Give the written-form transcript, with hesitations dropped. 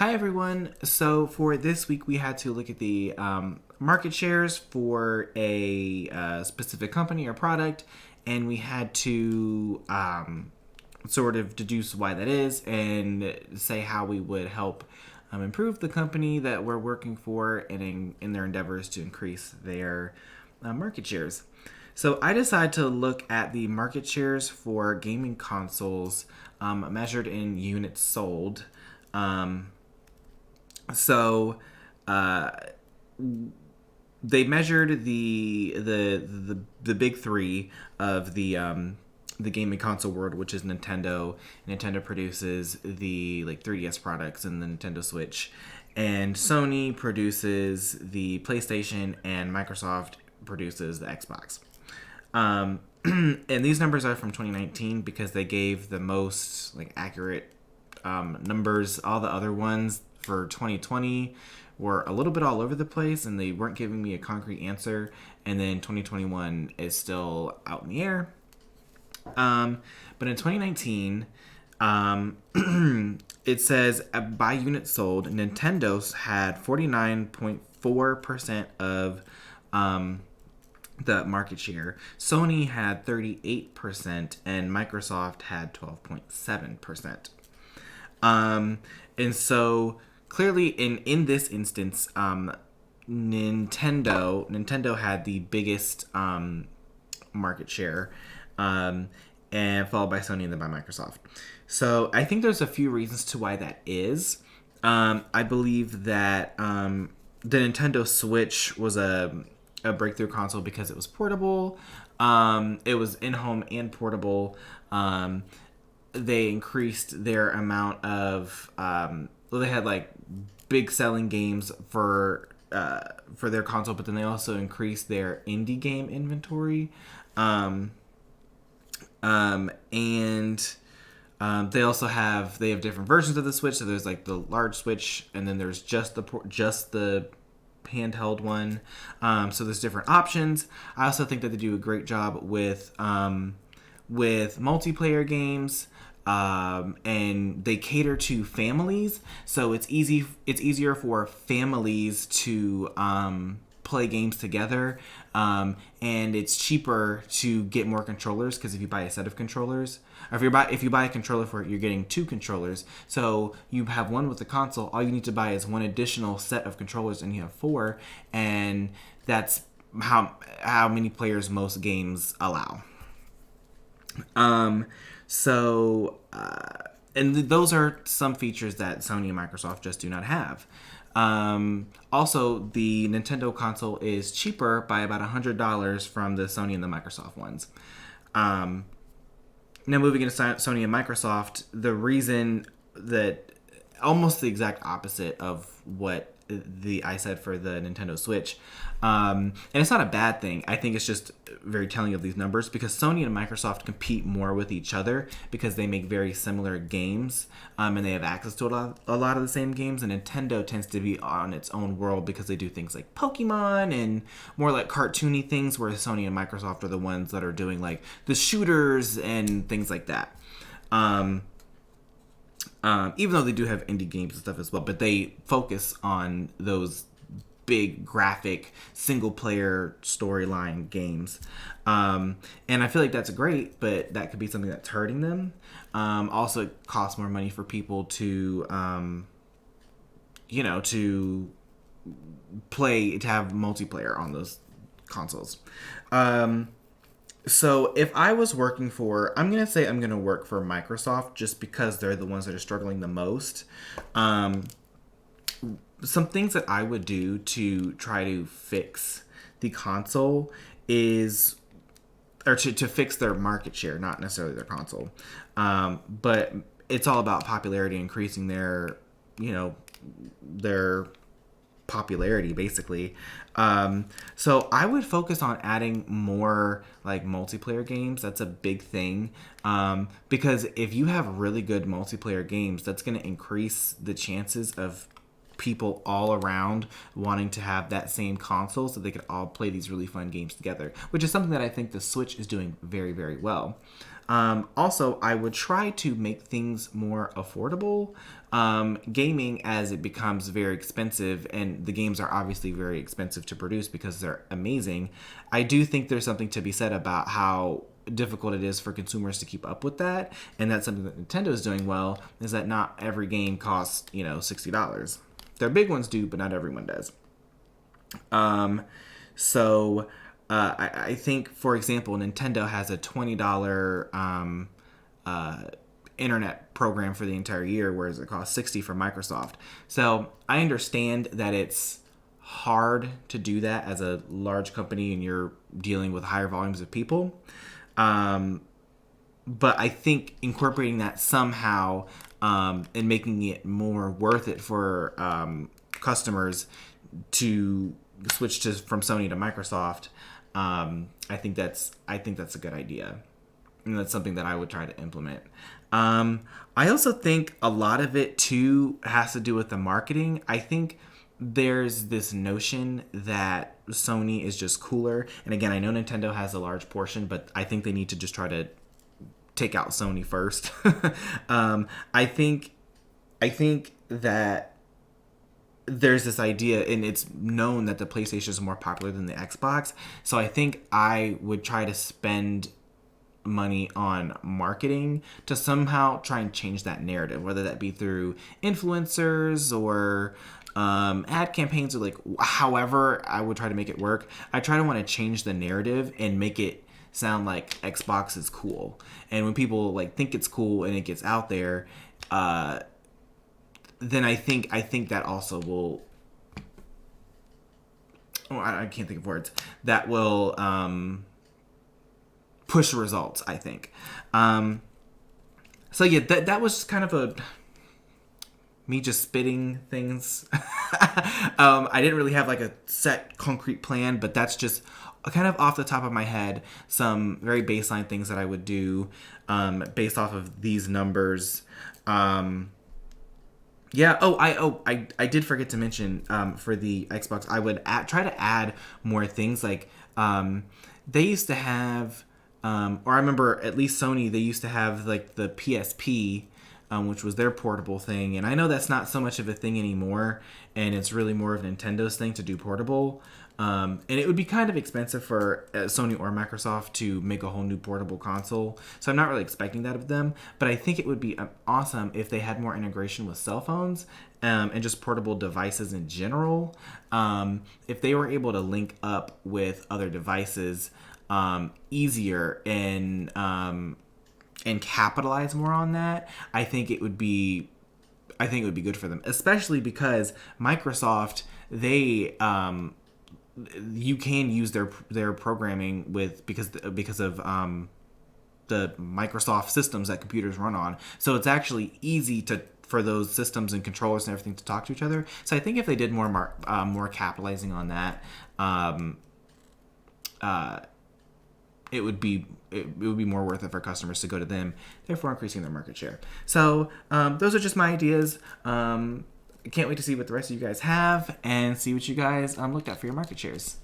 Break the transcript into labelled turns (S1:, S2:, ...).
S1: Hi everyone. So for this week, we had to look at the market shares for a specific company or product, and we had to sort of deduce why that is and say how we would help improve the company that we're working for and in their endeavors to increase their market shares. So I decided to look at the market shares for gaming consoles measured in units sold. Um, so uh, they measured the big three of the gaming console world, which is Nintendo. Nintendo produces the 3DS products and the Nintendo Switch, and Sony produces the PlayStation, and Microsoft produces the Xbox. And these numbers are from 2019 because they gave the most accurate numbers. All the other ones for 2020 were a little bit all over the place and they weren't giving me a concrete answer. And then 2021 is still out in the air. But in 2019, it says by units sold, Nintendo's had 49.4% of the market share. Sony had 38%, and Microsoft had 12.7%. And so clearly, in this instance, Nintendo had the biggest market share, and followed by Sony and then by Microsoft. So I think there's a few reasons to why that is. I believe that the Nintendo Switch was a breakthrough console because it was portable. It was in home and portable. They increased their amount of. They had big selling games for their console, but then they also increased their indie game inventory. And they also have different versions of the Switch. So there's the large Switch, and then there's just the handheld one. So there's different options. I also think that they do a great job with multiplayer games. And they cater to families, so it's easier for families to play games together, and it's cheaper to get more controllers because if you buy a set of controllers, or if you buy a controller for it, you're getting two controllers. So you have one with the console. All you need to buy is one additional set of controllers, and you have four, and that's how many players most games allow. So, and those are some features that Sony and Microsoft just do not have. Also, the Nintendo console is cheaper by about $100 from the Sony and the Microsoft ones. Now, moving into Sony and Microsoft, the reason that almost the exact opposite of what I said for the Nintendo Switch. And it's not a bad thing. I think it's just very telling of these numbers because Sony and Microsoft compete more with each other because they make very similar games, and they have access to a lot of the same games. And Nintendo tends to be on its own world because they do things like Pokemon and more cartoony things, where Sony and Microsoft are the ones that are doing the shooters and things like that. Even though they do have indie games and stuff as well, but they focus on those big graphic single player storyline games. And I feel like that's great, but that could be something that's hurting them. Also, it costs more money for people to have multiplayer on those consoles. So if I was working I'm going to work for Microsoft just because they're the ones that are struggling the most. Some things that I would do to try to fix the console or to fix their market share, not necessarily their console. But it's all about popularity, increasing their popularity basically. So I would focus on adding more multiplayer games. That's a big thing, because if you have really good multiplayer games, that's going to increase the chances of people all around wanting to have that same console so they could all play these really fun games together, which is something that I think the Switch is doing very, very well. Also, I would try to make things more affordable. Gaming, as it becomes very expensive, and the games are obviously very expensive to produce because they're amazing, I do think there's something to be said about how difficult it is for consumers to keep up with that. And that's something that Nintendo is doing well, is that not every game costs, $60. Their big ones do, but not everyone does. So I think, for example, Nintendo has a $20 internet program for the entire year, whereas it costs $60 for Microsoft. So I understand that it's hard to do that as a large company and you're dealing with higher volumes of people. But I think incorporating that somehow and making it more worth it for customers to switch from Sony to Microsoft, I think that's a good idea, and that's something that I would try to implement. I also think a lot of it too has to do with the marketing. I think there's this notion that Sony is just cooler, and again, I know Nintendo has a large portion, but I think they need to just try to take out Sony first. I think that there's this idea, and it's known that the PlayStation is more popular than the Xbox. So I think I would try to spend money on marketing to somehow try and change that narrative, whether that be through influencers or ad campaigns, or like however I would try to make it work. I try to want to change the narrative and make it sound like Xbox is cool. And when people like think it's cool and it gets out there, then I think that also will. Oh, I can't think of words that will push results, I think. So yeah, that was kind of me just spitting things. I didn't really have like a set concrete plan, but that's just kind of off the top of my head, some very baseline things that I would do based off of these numbers. Yeah. I did forget to mention for the Xbox, I would try to add more things. Like they used to have, or I remember at least Sony, they used to have like the PSP, which was their portable thing. And I know that's not so much of a thing anymore, and it's really more of Nintendo's thing to do portable. And it would be kind of expensive for Sony or Microsoft to make a whole new portable console. So I'm not really expecting that of them. But I think it would be awesome if they had more integration with cell phones and just portable devices in general. If they were able to link up with other devices easier and capitalize more on that, I think it would be good for them, especially because Microsoft, they you can use their programming because of the Microsoft systems that computers run on. So it's actually easy for those systems and controllers and everything to talk to each other. So I think if they did more capitalizing on that, it would be more worth it for customers to go to them, therefore increasing their market share. So those are just my ideas. I can't wait to see what the rest of you guys have and see what you guys looked at for your market shares.